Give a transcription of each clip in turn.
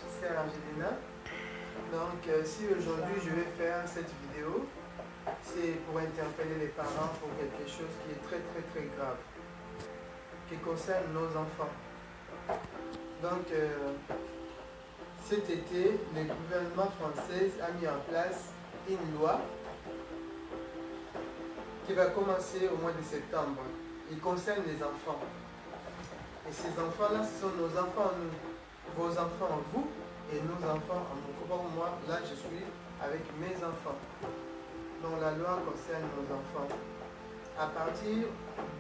c'est Angelina. Donc, si aujourd'hui je vais faire cette vidéo, c'est pour interpeller les parents pour quelque chose qui est très grave, qui concerne nos enfants. Donc, cet été, le gouvernement français a mis en place une loi qui va commencer au mois de septembre. Il concerne les enfants. Et ces enfants-là, ce sont nos enfants, nous. Vos enfants, vous, et nos enfants, comme moi, là, je suis avec mes enfants. Donc, la loi concerne nos enfants. À partir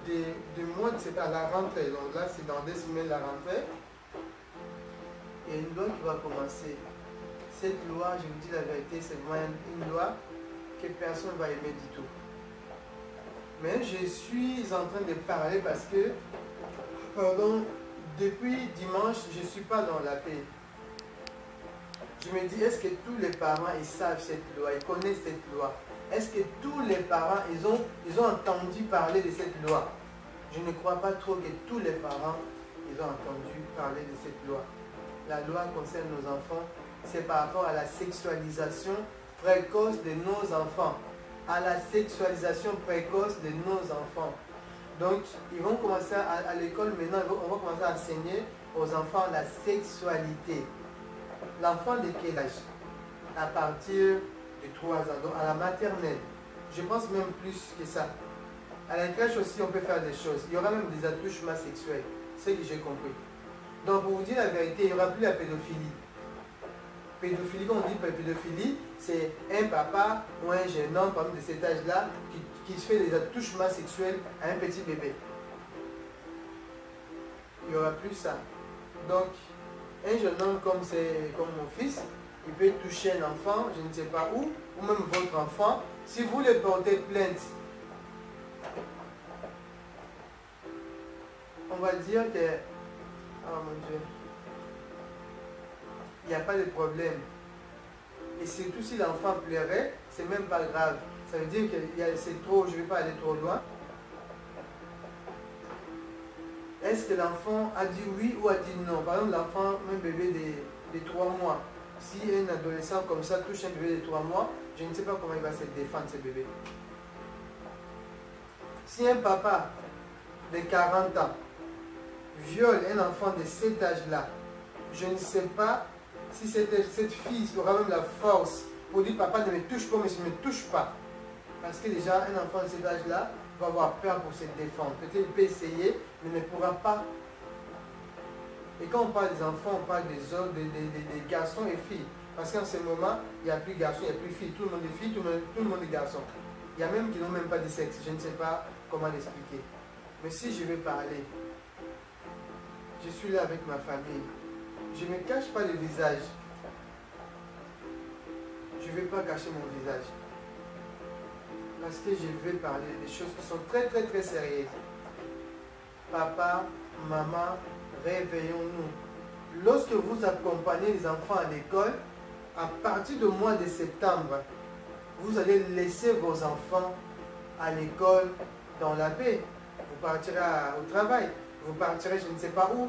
du mois de septembre, à la rentrée, donc là, c'est dans 2 semaines la rentrée, il y a une loi qui va commencer. Cette loi, je vous dis la vérité, c'est vraiment une loi que personne ne va aimer du tout. Mais je suis en train de parler parce que, depuis dimanche, je ne suis pas dans la paix. Je me dis, est-ce que tous les parents, ils savent cette loi, ils connaissent cette loi? Est-ce que tous les parents, ils ont entendu parler de cette loi? Je ne crois pas trop que tous les parents, ils ont entendu parler de cette loi. La loi concerne nos enfants, c'est par rapport à la sexualisation précoce de nos enfants. À la sexualisation précoce de nos enfants. Donc, ils vont commencer à l'école maintenant, on va commencer à enseigner aux enfants la sexualité. L'enfant de quel âge? À partir de 3 ans, donc à la maternelle. Je pense même plus que ça. À la crèche aussi, on peut faire des choses. Il y aura même des attouchements sexuels. C'est ce que j'ai compris. Donc, pour vous dire la vérité, il n'y aura plus la pédophilie. Pédophilie, quand on dit pédophilie, c'est un papa ou un jeune homme, par exemple, de cet âge-là, qui se fait des attouchements sexuels à un petit bébé. Il n'y aura plus ça. Donc, un jeune homme comme mon fils, il peut toucher un enfant, je ne sais pas où, ou même votre enfant. Si vous le portez plainte, on va dire que, oh mon Dieu, il n'y a pas de problème. Et surtout si l'enfant pleurait, c'est même pas grave. Ça veut dire que c'est trop, je ne vais pas aller trop loin. Est-ce que l'enfant a dit oui ou a dit non? Par exemple, l'enfant, un bébé de 3 mois. Si un adolescent comme ça touche un bébé de 3 mois, je ne sais pas comment il va se défendre, ce bébé. Si un papa de 40 ans viole un enfant de cet âge-là, je ne sais pas si cette fille aura même la force pour dire papa ne me touche pas, mais je ne me touche pas. Parce que déjà, un enfant de cet âge-là va avoir peur pour se défendre. Peut-être qu'il peut essayer, mais ne pourra pas. Et quand on parle des enfants, on parle des hommes, des garçons et filles. Parce qu'en ce moment, il n'y a plus garçons, il n'y a plus filles. Tout le monde est filles, tout le monde est garçon. Il y a même qui n'ont même pas de sexe. Je ne sais pas comment l'expliquer. Mais si je vais parler, je suis là avec ma famille. Je ne me cache pas le visage. Je ne vais pas cacher mon visage. Parce que je vais parler des choses qui sont très sérieuses. Papa, maman, réveillons-nous. Lorsque vous accompagnez les enfants à l'école, à partir du mois de septembre, vous allez laisser vos enfants à l'école dans la paix. Vous partirez au travail, vous partirez je ne sais pas où.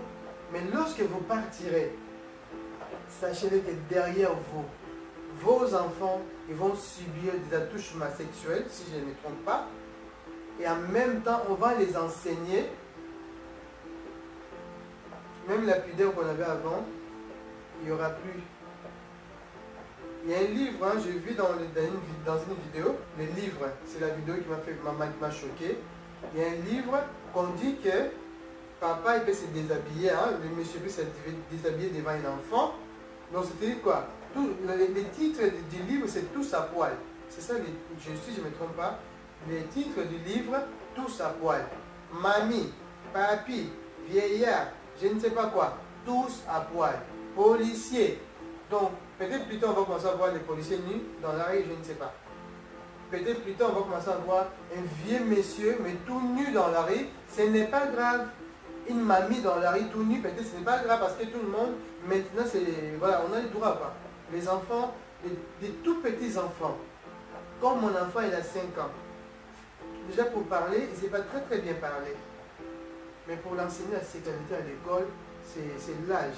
Mais lorsque vous partirez, sachez-le que derrière vous, vos enfants, ils vont subir des attouchements sexuels, si je ne me trompe pas. Et en même temps, on va les enseigner. Même la pudeur qu'on avait avant, il n'y aura plus. Il y a un livre, hein, j'ai vu dans une vidéo, le livre, c'est la vidéo qui m'a choqué. Il y a un livre qu'on dit que papa il peut se déshabiller, hein, le monsieur peut se déshabiller devant un enfant. Donc c'était quoi? Les titres du livre, c'est tous à poil. C'est ça, si je ne me trompe pas, les titres du livre, tous à poil. Mamie, papi, vieillard, je ne sais pas quoi, tous à poil. Policier. Donc, peut-être plus tard, on va commencer à voir les policiers nus dans la rue, je ne sais pas. Peut-être plus tard, on va commencer à voir un vieux monsieur, mais tout nu dans la rue. Ce n'est pas grave. Une mamie dans la rue tout nu, peut-être ce n'est pas grave parce que tout le monde, maintenant, voilà, on a les droits. Quoi. Les enfants, les tout petits enfants, comme mon enfant, il a 5 ans. Déjà, pour parler, il ne sait pas très bien parler. Mais pour l'enseigner la sexualité à l'école, c'est l'âge.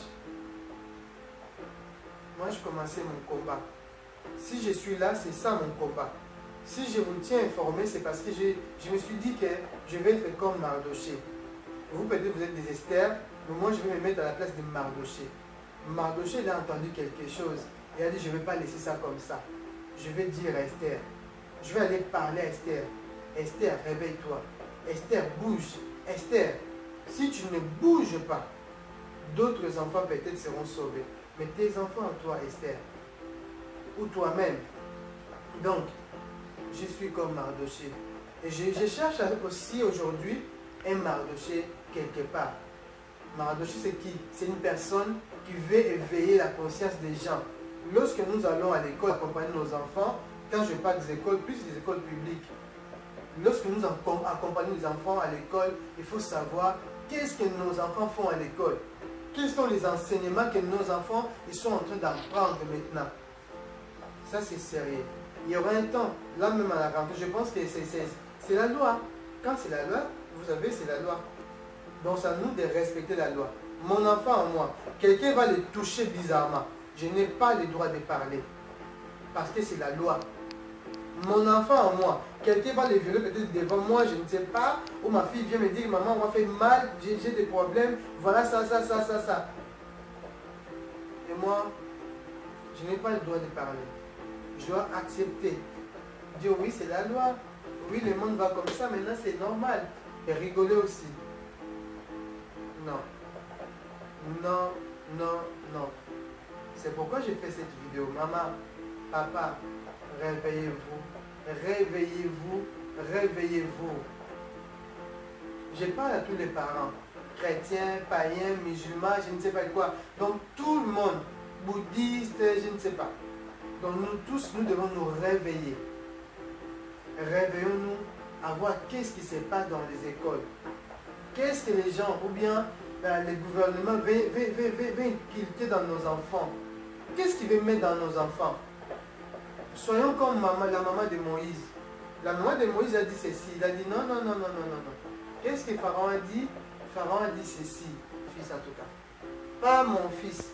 moi je commençais mon combat. Si je suis là, c'est ça mon combat. Si je vous tiens informé, c'est parce que je me suis dit que je vais être comme Mardoché. Vous peut-être vous êtes des Esther, mais moi je vais me mettre à la place de Mardoché. Mardoché, il a entendu quelque chose. Il a dit, je ne vais pas laisser ça comme ça. Je vais dire à Esther. Je vais aller parler à Esther. Esther, réveille-toi. Esther, bouge. Esther, si tu ne bouges pas, d'autres enfants peut-être seront sauvés. Mais tes enfants, toi, Esther, ou toi-même. Donc, je suis comme Mardoché. Et je cherche aussi aujourd'hui un Mardoché quelque part. Mardoché, c'est qui? C'est une personne qui veut éveiller la conscience des gens. Lorsque nous allons à l'école accompagner nos enfants, quand je parle des écoles, plus des écoles publiques, lorsque nous accompagnons les enfants à l'école, il faut savoir qu'est-ce que nos enfants font à l'école. Quels sont les enseignements que nos enfants ils sont en train d'apprendre maintenant. Ça, c'est sérieux. Il y aura un temps, là même à la rentrée, je pense que c'est la loi. Quand c'est la loi, vous savez, c'est la loi. Donc, c'est à nous de respecter la loi. Mon enfant en moi, quelqu'un va le toucher bizarrement. Je n'ai pas le droit de parler. Parce que c'est la loi. Mon enfant en moi, quelqu'un va le violer peut-être devant moi, je ne sais pas. Ou ma fille vient me dire, maman, on m'a fait mal, j'ai des problèmes. Voilà ça. Et moi, je n'ai pas le droit de parler. Je dois accepter. Dire oui, c'est la loi. Oui, le monde va comme ça, maintenant c'est normal. Et rigoler aussi. Non. C'est pourquoi j'ai fait cette vidéo. Maman, papa, réveillez-vous. Réveillez-vous. Je parle à tous les parents. Chrétiens, païens, musulmans, je ne sais pas quoi. Donc tout le monde, bouddhiste, je ne sais pas. Donc nous tous, nous devons nous réveiller. Réveillons-nous à voir qu'est-ce qui se passe dans les écoles. Qu'est-ce que les gens, ou bien les gouvernements veulent inculquer dans nos enfants. Qu'est-ce qu'ils veulent mettre dans nos enfants? Soyons comme la maman de Moïse. La maman de Moïse a dit ceci. Il a dit non. Qu'est-ce que Pharaon a dit? Pharaon a dit ceci, fils en tout cas. Pas mon fils.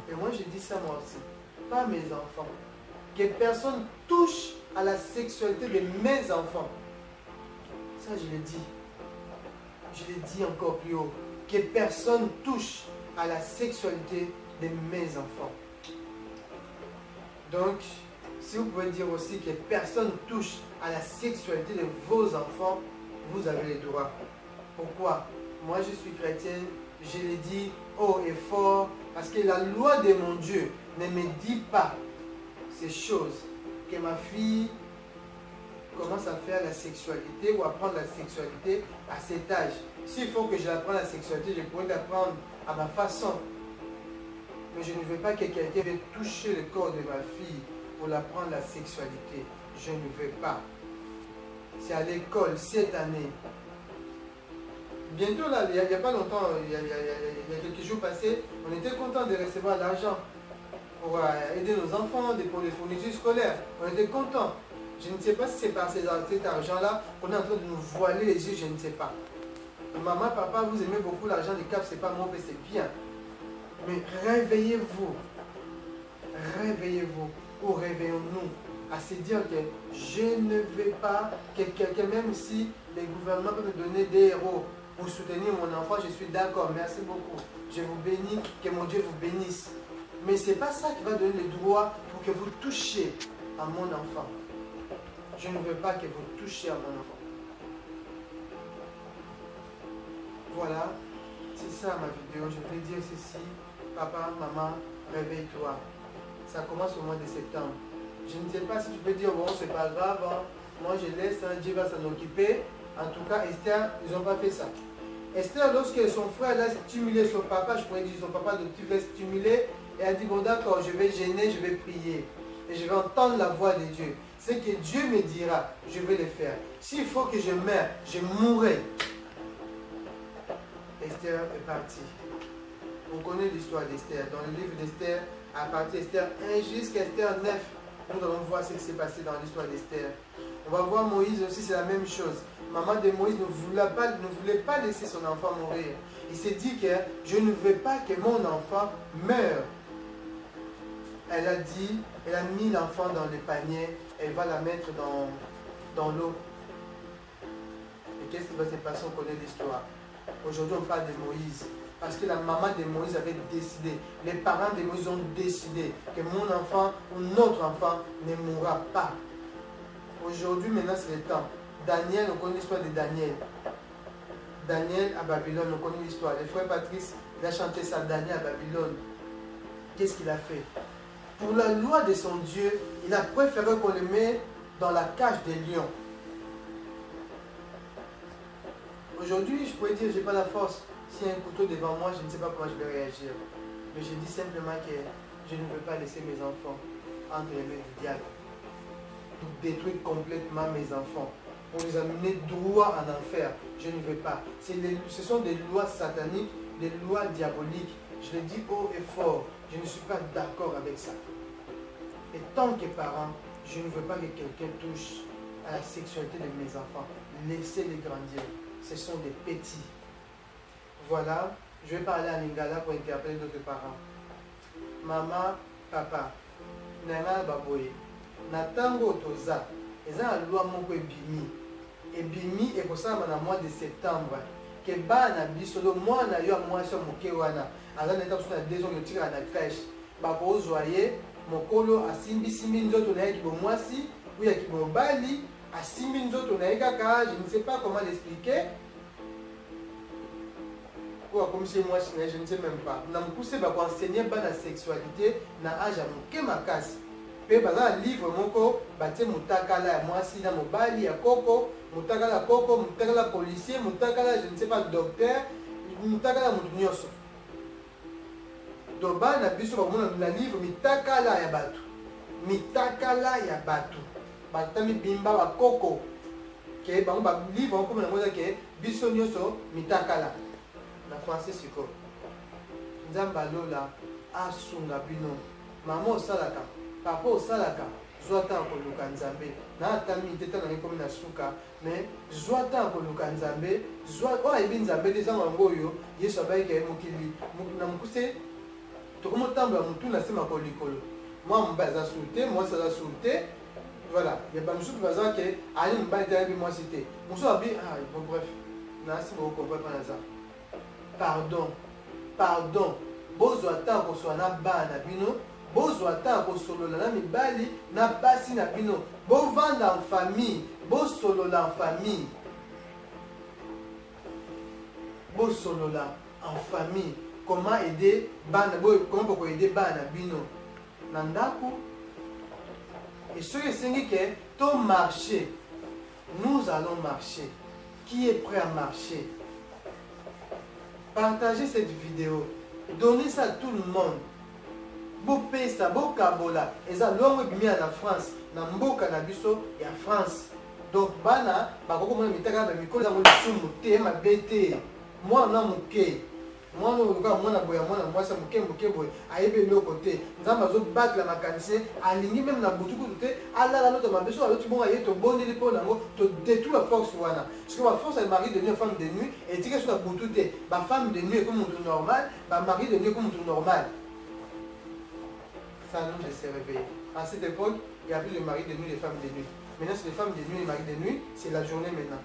Et moi je dis ça moi aussi. Pas mes enfants. Que personne touche à la sexualité de mes enfants. Ça je le dis. Je le dis encore plus haut. Que personne touche à la sexualité de mes enfants. Donc, si vous pouvez dire aussi que personne touche à la sexualité de vos enfants, vous avez le droit. Pourquoi? Moi je suis chrétienne, je le dis haut et fort, parce que la loi de mon Dieu ne me dit pas ces choses. Que ma fille commence à faire la sexualité ou apprendre la sexualité à cet âge. S'il faut que je apprenne la sexualité, je pourrais l'apprendre à ma façon. Mais je ne veux pas que quelqu'un vienne toucher le corps de ma fille pour l'apprendre la sexualité. Je ne veux pas. C'est à l'école cette année. Bientôt là, il n'y a pas longtemps, il y a quelques jours passés, on était content de recevoir l'argent pour aider nos enfants, pour les fournitures scolaires. On était content. Je ne sais pas si c'est par cet argent-là qu'on est en train de nous voiler les yeux, je ne sais pas. Maman, papa, vous aimez beaucoup l'argent du CAF, c'est pas mauvais, c'est bien. Mais réveillez-vous. Réveillez-vous. Ou réveillons-nous à se dire que je ne vais pas, que quelqu'un, même si les gouvernements peuvent me donner des héros pour soutenir mon enfant, je suis d'accord, merci beaucoup. Je vous bénis, que mon Dieu vous bénisse. Mais ce n'est pas ça qui va donner le droit pour que vous touchiez à mon enfant. Je ne veux pas que vous touchiez à mon enfant. Voilà, c'est ça ma vidéo. Je voulais dire ceci. Papa, maman, réveille-toi. Ça commence au mois de septembre. Je ne sais pas si tu peux dire, bon, c'est pas grave, hein. Moi je laisse, hein, Dieu va s'en occuper. En tout cas, Esther, ils n'ont pas fait ça. Esther, lorsque son frère l'a stimulé son papa, je pourrais dire son papa adoptif l'a stimulé, et a dit, bon d'accord, je vais gêner, je vais prier. Et je vais entendre la voix de Dieu. Ce que Dieu me dira, je vais le faire. S'il faut que je meure, je mourrai. Esther est partie. On connaît l'histoire d'Esther. Dans le livre d'Esther, à partir d'Esther 1 jusqu'à Esther 9, nous allons voir ce qui s'est passé dans l'histoire d'Esther. On va voir Moïse aussi, c'est la même chose. Maman de Moïse ne voulait pas laisser son enfant mourir. Il s'est dit que je ne veux pas que mon enfant meure. elle a dit, elle a mis l'enfant dans le panier, elle va la mettre dans l'eau. Et qu'est-ce qui va se passer? On connaît l'histoire. Aujourd'hui, on parle de Moïse. Parce que la maman de Moïse avait décidé, les parents de Moïse ont décidé que mon enfant ou notre enfant ne mourra pas. Aujourd'hui, maintenant, c'est le temps. Daniel, on connaît l'histoire de Daniel. Daniel à Babylone, on connaît l'histoire. Le frère Patrice, il a chanté ça, Daniel à Babylone. Qu'est-ce qu'il a fait? Pour la loi de son Dieu, il a préféré qu'on le mette dans la cage des lions. Aujourd'hui, je pourrais dire, je n'ai pas la force. S'il y a un couteau devant moi, je ne sais pas comment je vais réagir. Mais je dis simplement que je ne veux pas laisser mes enfants entre les mains du diable. Pour détruire complètement mes enfants. Pour les amener droit en enfer. Je ne veux pas. Ce sont des lois sataniques, des lois diaboliques. Je le dis haut et fort. Je ne suis pas d'accord avec ça. Et tant que parent, je ne veux pas que quelqu'un touche à la sexualité de mes enfants. Laissez-les grandir. Ce sont des petits. Voilà, je vais parler en lingala pour interpeller d'autres parents. Maman, papa, nana baboye, natango toza, eza na loi moko ebimi. Ebimi ekosala na mois de septembre. Que bana bisolo mwana yo mwasi moke wana, aza na taso na 2 ans de tir na crèche. Bako zoye, mokolo asimbi simbi nzoto na yeki bo mwasi, ou ya ki mobali, asimbi nzoto na yeka, je ne sais pas comment l'expliquer. Comme chez moi, je ne sais même pas. Je me pousse à enseigner la sexualité dans l'âge de ma casse. Puis, dans un livre, je mutakala moi si na mobali ya koko, mutakala koko, mutakala policier, mutakala je ne sais pas docteur, mutakala mutunyoso. Donc, na biso ba livre mitakala ya batu. Mitakala ya batu. Batami bimba ba koko. Ke ba livre comme na moza ke biso nyoso mitakala. Na français siko nzamba lola asunga bino mama osalaka papa osalaka zwa ta koluka nzambe na atami teta na komi na suka mais zwa ta koluka nzambe zwa o ayebi nzambe te zango yango oyo yesu abayika ye mokili na mokuse tokomotambola motu na nsima kolikolo mwa mobali aza sur te mwasi aza sur te voilà ya bamosusu baza ke ali mobali te ayebi mwasi te mosusu abi bon bref nasi bokokomprendre mpa na za pardon, pardon. Bozo ata ko so na bana bino, bozo ata ko solo na mibali na basi na bino. Bo vanda en famille, bo solo la en famille. Bo solo la en famille. Comment aider bana, comment pour aider bana bino. Nandaku. Et ce que c'est que ton marché, nous allons marcher. Qui est prêt à marcher? Partagez cette vidéo. Donnez ça à tout le monde. Beau pesa, beau kabola. Et ça, l'homme est mis en France. Na mboka na biso et en France. Donc, bana, bakoko mona mitaka ba mikolo za molusumu te ma bete. Moi na muke. Moi no luka mona boya mona mwasa muke boy. Ayebe loko te. Nzamba zo battre la makanise, alingi même na butuku te. Ala la l'autre ma biso l'autre bon aye to bondi li po nango to détruire la force wana. Parce que ma force elle mari devient femme de nuit et dit que sur la butuku te. Ma femme de nuit est comme un normal, ma mari de nuit est comme un normal. Ça nous de se réveiller. À cette époque, il y avait le mari de nuit et les femmes de nuit. Maintenant, c'est les femmes de nuit et les maris de nuit, c'est la journée maintenant.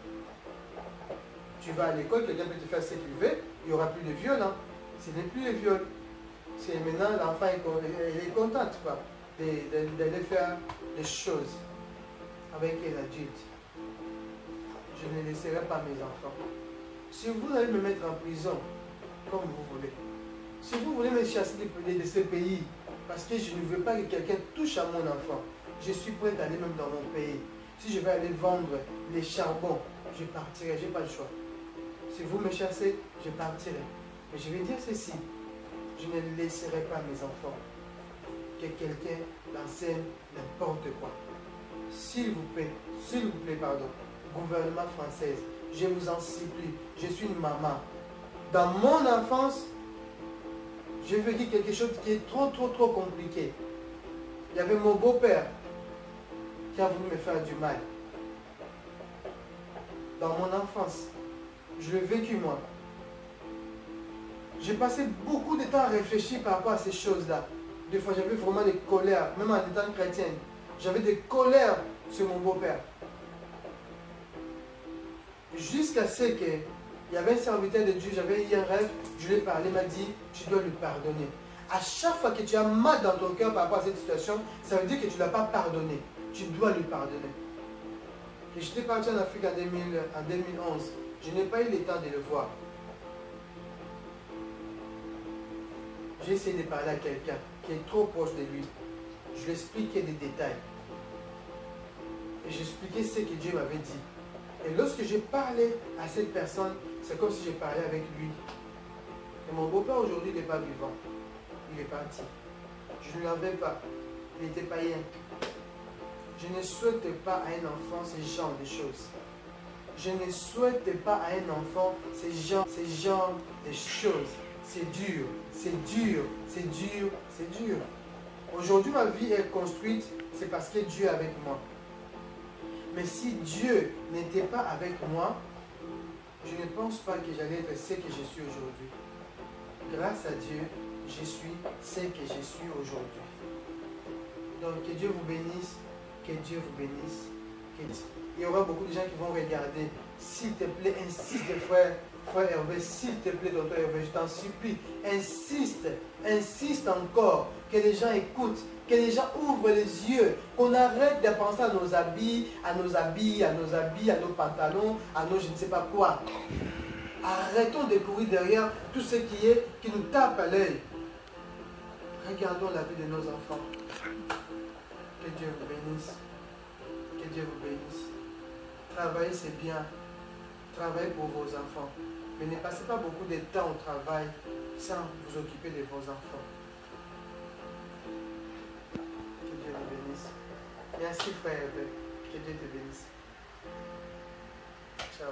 Tu vas à l'école, quelqu'un peut te faire ce qu'il veut, il n'y aura plus de viol. Hein. Ce n'est plus le viol. C'est maintenant l'enfant est contente d'aller faire des choses avec l'adulte. Je ne laisserai pas mes enfants. Si vous allez me mettre en prison, comme vous voulez. Si vous voulez me chasser de ce pays, parce que je ne veux pas que quelqu'un touche à mon enfant, je suis prêt d'aller même dans mon pays. Si je vais aller vendre les charbons, je partirai, je n'ai pas le choix. Si vous me chassez, je partirai. Mais je vais dire ceci, je ne laisserai pas mes enfants que quelqu'un l'enseigne n'importe quoi. S'il vous plaît, pardon, gouvernement français, je vous en supplie, je suis une maman. Dans mon enfance, j'ai vécu quelque chose qui est trop compliqué. Il y avait mon beau-père qui a voulu me faire du mal. Dans mon enfance, je l'ai vécu moi. J'ai passé beaucoup de temps à réfléchir par rapport à ces choses-là. Des fois, j'avais vraiment des colères, même en étant chrétienne. J'avais des colères sur mon beau-père. Jusqu'à ce qu'il y avait un serviteur de Dieu, j'avais eu un rêve, je lui ai parlé, il m'a dit, tu dois lui pardonner. À chaque fois que tu as mal dans ton cœur par rapport à cette situation, ça veut dire que tu ne l'as pas pardonné. Tu dois lui pardonner. Et j'étais parti en Afrique en 2011. Je n'ai pas eu le temps de le voir. J'ai essayé de parler à quelqu'un qui est trop proche de lui. Je lui expliquais des détails. Et j'expliquais ce que Dieu m'avait dit. Et lorsque j'ai parlé à cette personne, c'est comme si je parlais avec lui. Et mon beau-père aujourd'hui n'est pas vivant. Il est parti. Je ne l'avais pas. Il était païen. Je ne souhaite pas à un enfant ce genre de choses. Je ne souhaite pas à un enfant ce genre de choses. C'est dur, c'est dur, c'est dur, c'est dur. Aujourd'hui, ma vie est construite, c'est parce que Dieu est avec moi. Mais si Dieu n'était pas avec moi, je ne pense pas que j'allais être ce que je suis aujourd'hui. Grâce à Dieu, je suis ce que je suis aujourd'hui. Donc, que Dieu vous bénisse, que Dieu vous bénisse. Il y aura beaucoup de gens qui vont regarder. S'il te plaît, insiste, frère Hervé, s'il te plaît, docteur Hervé, je t'en supplie, insiste, insiste encore, que les gens écoutent, que les gens ouvrent les yeux, qu'on arrête de penser à nos habits, à nos pantalons, à nos je ne sais pas quoi. Arrêtons de courir derrière tout ce qui nous tape à l'œil. Regardons la vie de nos enfants. Que Dieu vous bénisse. Que Dieu vous bénisse. Travailler, c'est bien. Travaillez pour vos enfants. Mais ne passez pas beaucoup de temps au travail sans vous occuper de vos enfants. Que Dieu vous bénisse. Merci frère. Que Dieu te bénisse. Ciao.